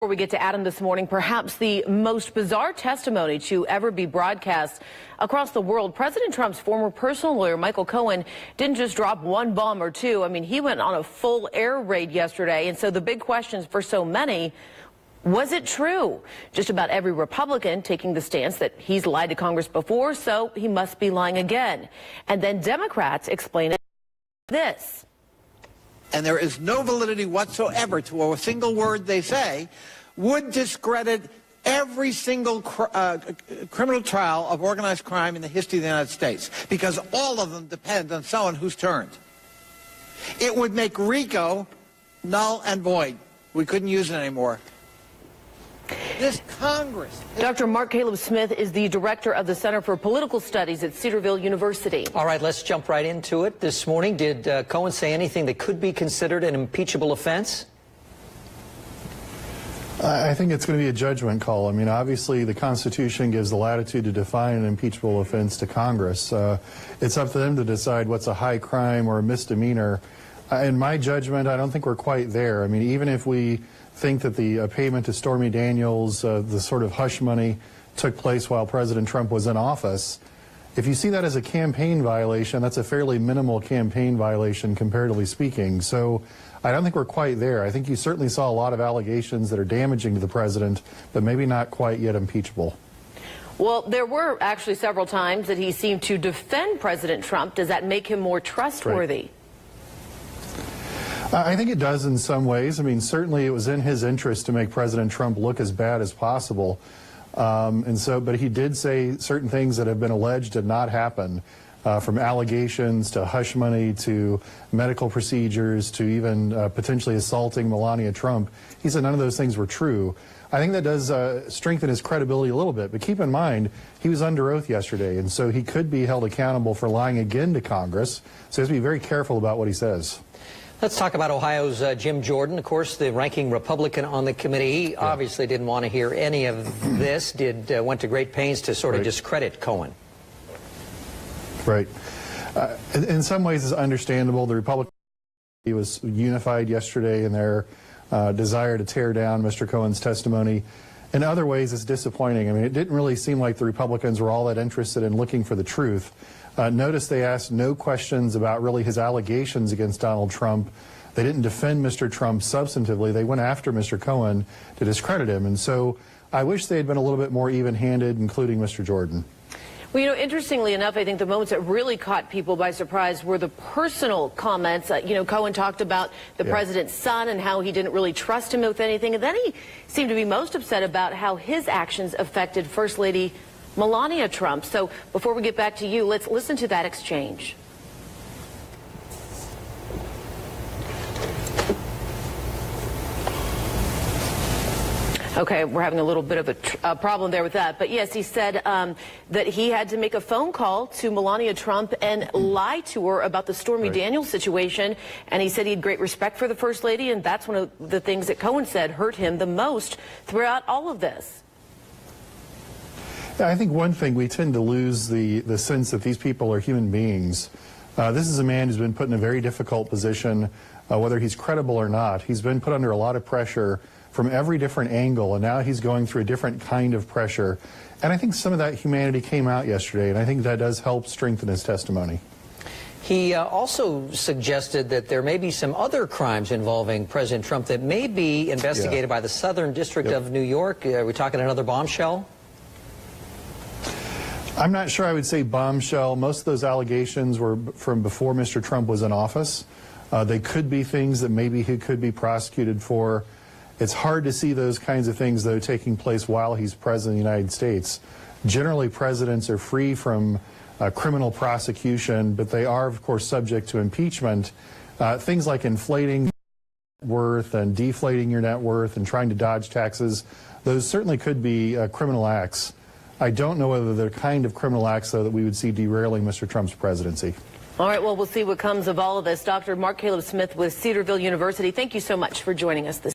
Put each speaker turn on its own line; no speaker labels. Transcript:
Before we get to Adam this morning, perhaps the most bizarre testimony to ever be broadcast across the world. President Trump's former personal lawyer, Michael Cohen, didn't just drop one bomb or two. I mean, he went on a full air raid yesterday. And so the big questions for so many, was it true? Just about every Republican taking the stance that he's lied to Congress before, so he must be lying again. And then Democrats explain it this.
And there is no validity whatsoever to a single word they say, would discredit every single criminal trial of organized crime in the history of the United States, because all of them depend on someone who's turned. It would make RICO null and void. We couldn't use it anymore. This Congress...
Dr. Mark Caleb Smith is the director of the Center for Political Studies at Cedarville University.
All right, let's jump right into it. This morning, did Cohen say anything that could be considered an impeachable offense?
I think it's going to be a judgment call. I mean, obviously, the Constitution gives the latitude to define an impeachable offense to Congress. It's up to them to decide what's a high crime or a misdemeanor. In my judgment, I don't think we're quite there. I mean, even if we think that the payment to Stormy Daniels, the sort of hush money, took place while President Trump was in office, if you see that as a campaign violation, that's a fairly minimal campaign violation, comparatively speaking. So I don't think we're quite there. I think you certainly saw a lot of allegations that are damaging to the president, but maybe not quite yet impeachable.
Well, there were actually several times that he seemed to defend President Trump. Does that make him more trustworthy?
Right. I think it does in some ways. I mean, certainly it was in his interest to make President Trump look as bad as possible. But he did say certain things that have been alleged did not happen, from allegations to hush money to medical procedures to even potentially assaulting Melania Trump. He said none of those things were true. I think that does strengthen his credibility a little bit. But keep in mind, he was under oath yesterday, and so he could be held accountable for lying again to Congress. So he has to be very careful about what he says.
Let's talk about Ohio's Jim Jordan, of course, the ranking Republican on the committee. He obviously didn't want to hear any of this, went to great pains to sort of discredit Cohen.
Right. In some ways, it's understandable. The Republican Party was unified yesterday in their desire to tear down Mr. Cohen's testimony. In other ways, it's disappointing. I mean, it didn't really seem like the Republicans were all that interested in looking for the truth. Notice they asked no questions about really his allegations against Donald Trump. They didn't defend Mr. Trump substantively. They went after Mr. Cohen to discredit him. And so I wish they had been a little bit more even-handed, including Mr. Jordan.
Well, you know, interestingly enough, I think the moments that really caught people by surprise were the personal comments. You know, Cohen talked about the president's son and how he didn't really trust him with anything. And then he seemed to be most upset about how his actions affected First Lady Melania Trump. So before we get back to you, let's listen to that exchange. Okay, we're having a little bit of a problem there with that. But yes, he said that he had to make a phone call to Melania Trump and lie to her about the Stormy Daniels situation. And he said he had great respect for the First Lady, and that's one of the things that Cohen said hurt him the most throughout all of this.
I think one thing, we tend to lose the sense that these people are human beings. This is a man who's been put in a very difficult position, whether he's credible or not. He's been put under a lot of pressure from every different angle, and now he's going through a different kind of pressure. And I think some of that humanity came out yesterday, and I think that does help strengthen his testimony.
He also suggested that there may be some other crimes involving President Trump that may be investigated by the Southern District of New York. Are we talking another bombshell?
I'm not sure I would say bombshell. Most of those allegations were from before Mr. Trump was in office. They could be things that maybe he could be prosecuted for. It's hard to see those kinds of things, though, taking place while he's president of the United States. Generally, presidents are free from criminal prosecution, but they are, of course, subject to impeachment. Things like inflating net worth and deflating your net worth and trying to dodge taxes, those certainly could be criminal acts. I don't know whether they're the kind of criminal acts, though, that we would see derailing Mr. Trump's presidency.
All right, well, we'll see what comes of all of this. Dr. Mark Caleb Smith with Cedarville University, thank you so much for joining us this